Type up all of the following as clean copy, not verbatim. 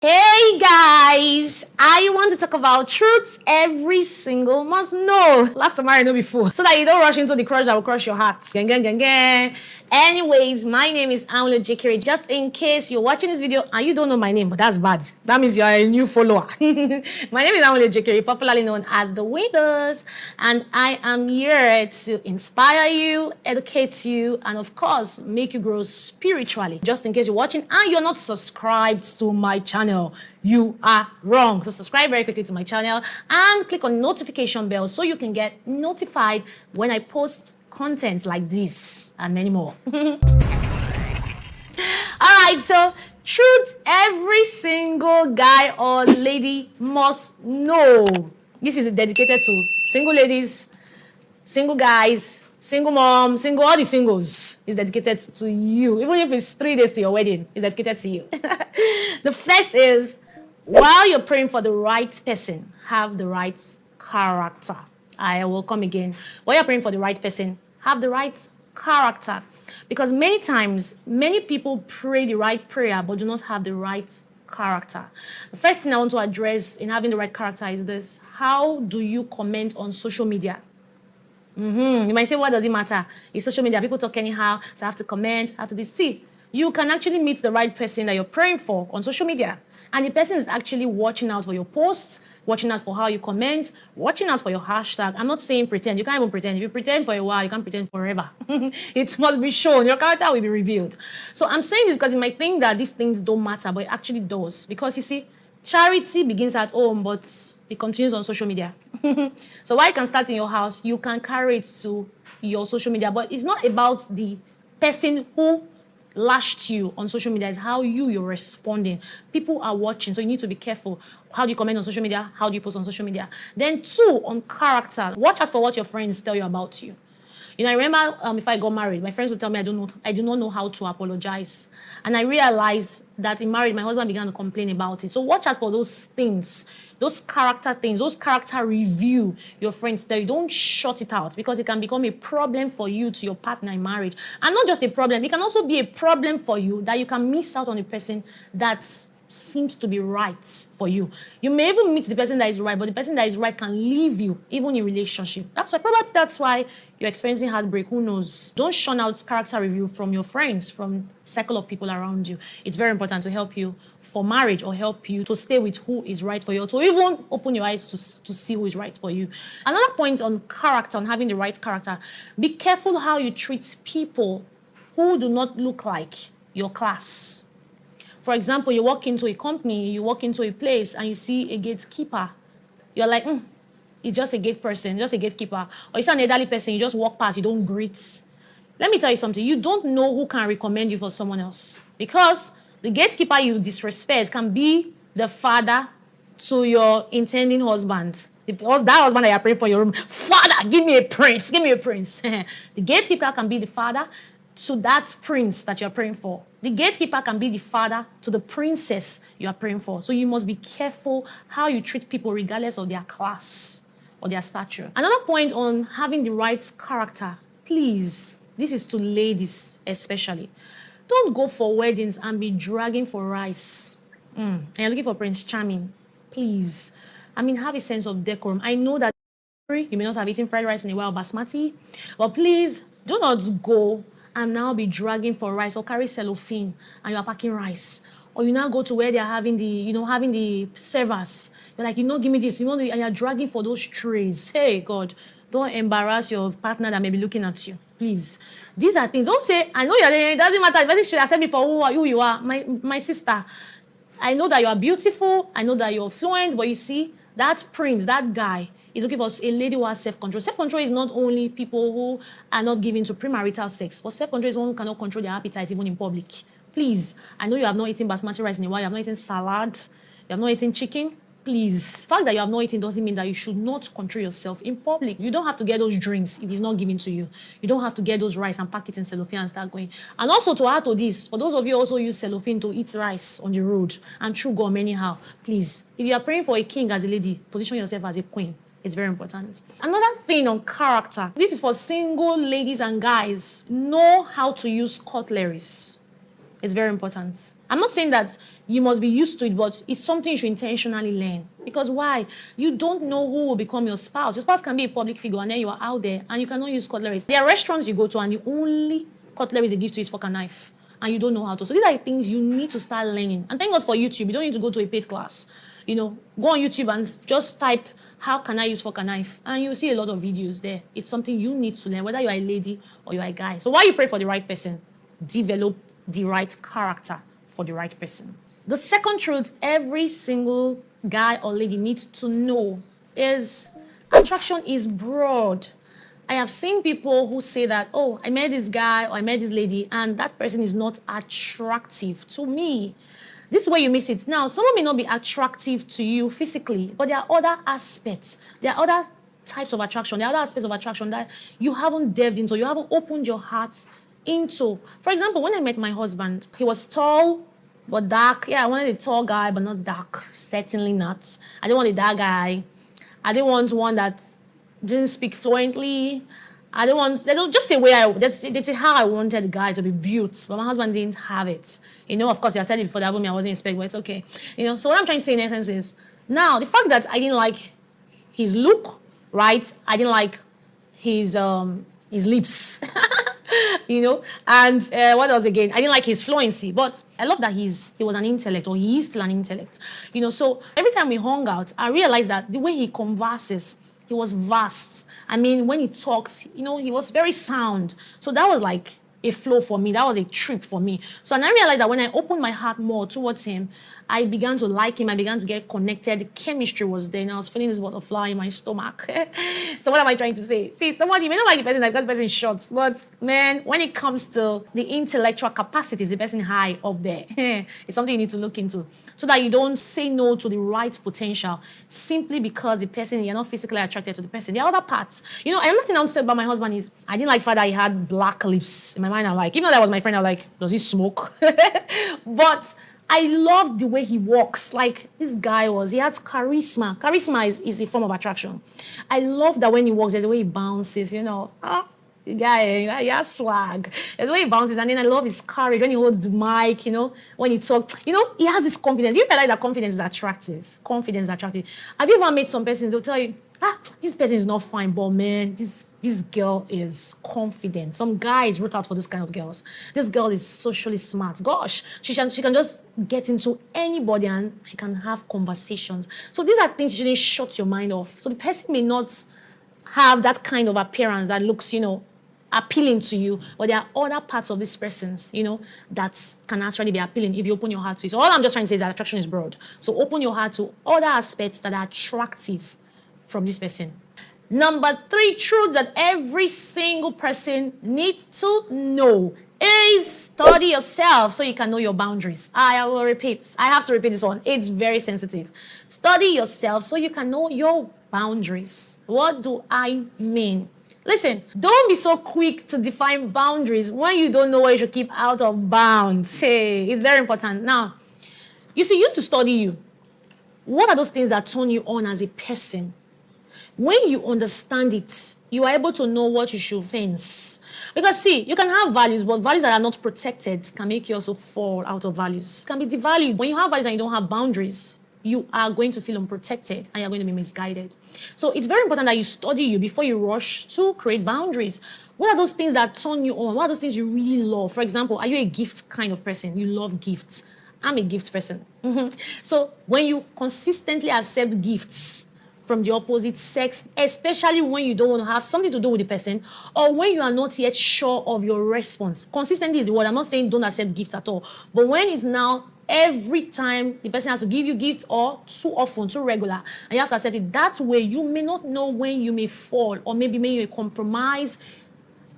Hey guys, I want to talk about truths every single must know. Last time I know before, so that you don't rush into the crush that will crush your heart. Gang, gang, gang, gang. Anyways, my name is Ojeikere. Just in case you're watching this video and you don't know my name, but that's bad. That means you're a new follower. My name is Ojeikere, popularly known as the Winlos, and I am here to inspire you, educate you, and of course, make you grow spiritually. Just in case you're watching and you're not subscribed to my channel, you are wrong. So subscribe very quickly to my channel and click on notification bell so you can get notified when I post content like this and many more. All right, so truth every single guy or lady must know. This is dedicated to single ladies, single guys, single mom, single, all the singles is dedicated to you. Even if it's 3 days to your wedding, it's dedicated to you. The first is, while you're praying for the right person, have the right character. I will come again. While you're praying for the right person, have the right character. Because many times, many people pray the right prayer but do not have the right character. The first thing I want to address in having the right character is this: how do you comment on social media? You might say, what does it matter? It's social media, people talk anyhow, so I have to comment, I have to this. See, you can actually meet the right person that you're praying for on social media. And the person is actually watching out for your posts, watching out for how you comment, watching out for your hashtag. I'm not saying pretend. You can't even pretend. If you pretend for a while, you can't pretend forever. It must be shown. Your character will be revealed. So I'm saying this because you might think that these things don't matter, but it actually does. Because you see, charity begins at home, but it continues on social media. So while you can start in your house, you can carry it to your social media. But it's not about the person who lashed you on social media. It's how you're responding. People are watching, so you need to be careful. How do you comment on social media? How do you post on social media? Then 2, on character. Watch out for what your friends tell you about you. You know, I remember if I got married, my friends would tell me I do not know how to apologize. And I realized that in marriage, my husband began to complain about it. So watch out for those things, those character things, those character review your friends tell you. Don't shut it out, because it can become a problem for you to your partner in marriage. And not just a problem, it can also be a problem for you that you can miss out on a person that's seems to be right for you. You may even meet the person that is right, but the person that is right can leave you, even in relationship. That's why you're experiencing heartbreak. Who knows? Don't shun out character review from your friends, from circle of people around you. It's very important to help you for marriage, or help you to stay with who is right for you, or to even open your eyes to see who is right for you. Another point on character, on having the right character: be careful how you treat people who do not look like your class. For example, you walk into a company, you walk into a place, and you see a gatekeeper. You're like, it's just a gate person, just a gatekeeper. Or you see an elderly person, you just walk past, you don't greet. Let me tell you something. You don't know who can recommend you for someone else. Because the gatekeeper you disrespect can be the father to your intending husband. That husband that you're praying for in your room. Father, give me a prince. Give me a prince. The gatekeeper can be the father to that prince that you're praying for. The gatekeeper can be the father to the princess you are praying for. So you must be careful how you treat people regardless of their class or their stature. Another point on having the right character, please, this is to ladies especially. Don't go for weddings and be dragging for rice. And you're looking for Prince Charming. Please. I mean, have a sense of decorum. I know that you may not have eaten fried rice in a while, basmati, but please do not go and now be dragging for rice, or carry cellophane and you are packing rice. Or you now go to where they are having the servers. You're like, give me this, and you're dragging for those trays. Hey, God, don't embarrass your partner that may be looking at you. Please. These are things. Don't say, I know you're there, it doesn't matter. The person should accept me for who you are. My sister, I know that you are beautiful. I know that you're fluent, but you see, that prince, that guy, is looking for a lady who has self-control. Self-control is not only people who are not given to premarital sex, but self-control is one who cannot control their appetite even in public. Please, I know you have not eaten basmati rice in a while, you have not eaten salad, you have not eaten chicken. Please, the fact that you have not eaten doesn't mean that you should not control yourself in public. You don't have to get those drinks if it's not given to you. You don't have to get those rice and pack it in cellophane and start going. And also, to add to this, for those of you who also use cellophane to eat rice on the road and chew gum anyhow, please, if you are praying for a king as a lady, position yourself as a queen. It's very important. Another thing on character, this is for single ladies and guys: know how to use cutleries. It's very important. I'm not saying that you must be used to it, but it's something you should intentionally learn. Because why? You don't know who will become your spouse. Your spouse can be a public figure, and then you are out there, and you cannot use cutlery. There are restaurants you go to, and the only cutlery they give to you is fork and knife, and you don't know how to. So these are things you need to start learning. And thank God for YouTube. You don't need to go to a paid class. Go on YouTube and just type, how can I use fork and knife? And you'll see a lot of videos there. It's something you need to learn, whether you're a lady or you're a guy. So while you pray for the right person, develop the right character for the right person. The second truth every single guy or lady needs to know is attraction is broad. I have seen people who say that, oh, I met this guy or I met this lady and that person is not attractive to me. This is where you miss it. Now, someone may not be attractive to you physically, but there are other aspects. There are other types of attraction. There are other aspects of attraction that you haven't delved into, you haven't opened your heart into. For example, when I met my husband, he was tall but dark. Yeah, I wanted a tall guy, but not dark. Certainly not. I didn't want a dark guy. I didn't want one that didn't speak fluently. I don't want, just the way that's how I wanted the guy to be built, but my husband didn't have it. Of course, I said it before, that I wasn't expecting, but it's okay. So what I'm trying to say in essence is, now, the fact that I didn't like his look, right? I didn't like his lips, and what else again? I didn't like his fluency, but I love that he was an intellect, or he is still an intellect. So every time we hung out, I realized that the way he converses, he was vast. I mean, when he talks, he was very sound. So that was like a flow for me. That was a trip for me. So and I realized that when I opened my heart more towards him, I began to like him. I began to get connected. The chemistry was there. And I was feeling this butterfly in my stomach. So what am I trying to say? See, somebody may not like the person because the person is short. But, man, when it comes to the intellectual capacities, the person high up there, it's something you need to look into. So that you don't say no to the right potential simply because the person, you're not physically attracted to the person. There are other parts. Another thing I would say about my husband is, I didn't like the fact that he had black lips. In my mind, I'm like, even though that was my friend, I'm like, does he smoke? But I loved the way he walks. Like, this guy he had charisma. Charisma is a form of attraction. I love that when he walks, there's the way he bounces, the guy, he has swag. There's the way he bounces, and then I love his courage when he holds the mic, when he talks. He has this confidence. You realize that confidence is attractive. Confidence is attractive. Have you ever met some persons, they'll tell you, this person is not fine, but man, this girl is confident. Some guys root out for this kind of girls. This girl is socially smart. Gosh, she can just get into anybody and she can have conversations. So these are things you shouldn't shut your mind off. So the person may not have that kind of appearance that looks, appealing to you, but there are other parts of these persons, that can actually be appealing if you open your heart to it. So all I'm just trying to say is that attraction is broad. So open your heart to other aspects that are attractive from this person. Number 3 truth that every single person needs to know is study yourself so you can know your boundaries. I will repeat. I have to repeat this one. It's very sensitive. Study yourself so you can know your boundaries. What do I mean? Listen, don't be so quick to define boundaries when you don't know what you should keep out of bounds. Hey, it's very important. Now, you need to study you. What are those things that turn you on as a person? When you understand it, you are able to know what you should fence. Because you can have values, but values that are not protected can make you also fall out of values. It can be devalued. When you have values and you don't have boundaries, you are going to feel unprotected and you're going to be misguided. So it's very important that you study you before you rush to create boundaries. What are those things that turn you on? What are those things you really love? For example, are you a gift kind of person? You love gifts. I'm a gift person. So when you consistently accept gifts from the opposite sex, especially when you don't want to have something to do with the person, or when you are not yet sure of your response. Consistency is the word. I'm not saying don't accept gifts at all. But when it's now every time the person has to give you gifts, or too often, too regular, and you have to accept it, that way you may not know when you may fall, or maybe you compromise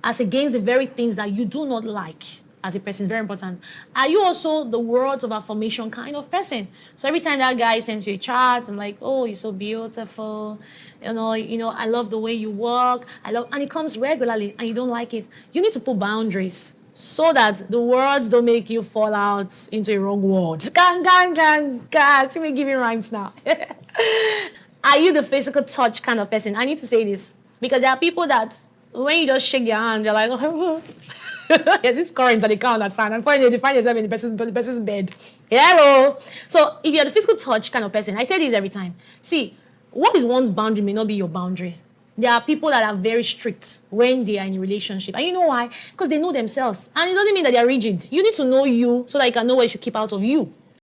as against the very things that you do not like as a person. Very important. Are you also the words of affirmation kind of person? So every time that guy sends you a chat, I'm like, oh, you're so beautiful. I love the way you walk. And it comes regularly and you don't like it. You need to put boundaries so that the words don't make you fall out into a wrong word. Gang. See me giving rhymes now. Are you the physical touch kind of person? I need to say this because there are people that when you just shake their hand, they're like, oh. There's this current that they can't understand. And finally, you find yourself in the person's bed. Hello. So if you're the physical touch kind of person, I say this every time. See, what is one's boundary may not be your boundary. There are people that are very strict when they are in a relationship. And you know why? Because they know themselves. And it doesn't mean that they are rigid. You need to know you so that you can know what you should keep out of you.